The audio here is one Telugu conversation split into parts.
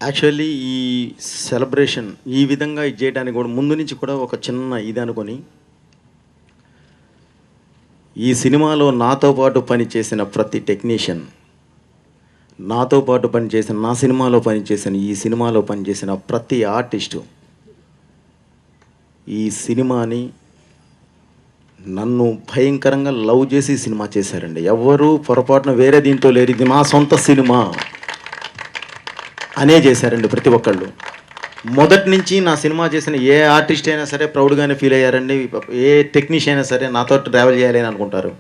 యాక్చువల్లీ ఈ సెలబ్రేషన్ ఈ విధంగా ఇది చేయడానికి కూడా ముందు నుంచి కూడా ఒక చిన్న ఇది అనుకొని, ఈ సినిమాలో నాతో పాటు పనిచేసిన ప్రతి టెక్నీషియన్, నాతో పాటు పనిచేసిన నా సినిమాలో పనిచేసిన ఈ సినిమాలో పనిచేసిన ప్రతి ఆర్టిస్టు ఈ సినిమాని నన్ను భయంకరంగా లవ్ చేసి సినిమా చేశారండి. ఎవరు పొరపాటున వేరే దీంతో లేరు, ఇది మా సొంత సినిమా అనే చేశారండి ప్రతి ఒక్కళ్ళు. మొదటి నుంచి నా సినిమా చేసిన ఏ ఆర్టిస్ట్ అయినా సరే ప్రౌడ్గానే ఫీల్ అయ్యారండి. ఏ టెక్నీషియన్ అయినా సరే నాతో ట్రావెల్ చేయాలి అని అనుకుంటారు.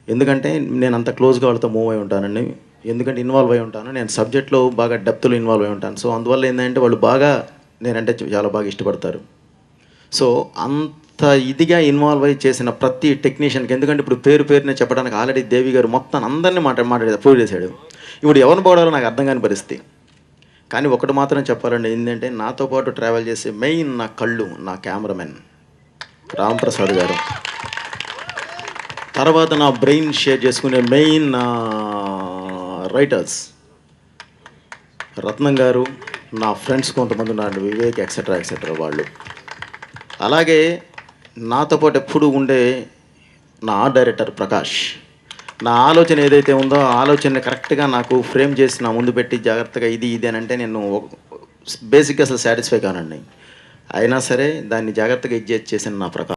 ఎందుకంటే నేను అంత క్లోజ్గా వాళ్ళతో మూవ్ అయి ఉంటానండి, ఎందుకంటే ఇన్వాల్వ్ అయి ఉంటాను, నేను సబ్జెక్ట్లో బాగా డెప్త్లో ఇన్వాల్వ్ అయి ఉంటాను. సో అందువల్ల ఏంటంటే వాళ్ళు బాగా నేనంటే చాలా బాగా ఇష్టపడతారు. సో అంత ఇదిగా ఇన్వాల్వ్ అయ్యి చేసిన ప్రతి టెక్నీషియన్కి, ఎందుకంటే ఇప్పుడు పేరునే చెప్పడానికి ఆల్రెడీ దేవి గారు మొత్తం అందరినీ మాట్లాడి ప్రూవ్ చేశాడు. ఇప్పుడు ఎవరిని పోవడాలో నాకు అర్థం కాని పరిస్థితి. కానీ ఒకటి మాత్రం చెప్పాలండి, ఏంటంటే నాతో పాటు ట్రావెల్ చేసే మెయిన్ నా కళ్ళు, నా కెమెరామెన్ రాంప్రసాద్ గారు, తర్వాత నా బ్రెయిన్ షేర్ చేసుకునే మెయిన్ నా రైటర్స్ రత్నం గారు, నా ఫ్రెండ్స్ కొంతమంది ఉన్నారు, వివేక్ ఎక్సెట్రా వాళ్ళు. అలాగే నాతో పాటు ఎప్పుడు ఉండే నా ఆర్ట్ డైరెక్టర్ ప్రకాష్. నా ఆలోచన ఏదైతే ఉందో ఆ ఆలోచనని కరెక్ట్గా నాకు ఫ్రేమ్ చేసి నా ముందు పెట్టి జాగ్రత్తగా ఇది అని అంటే నేను బేసిక్గా అసలు సాటిస్ఫై కానండి. అయినా సరే దాన్ని జాగ్రత్తగా చేసిన నా ప్రకాష్.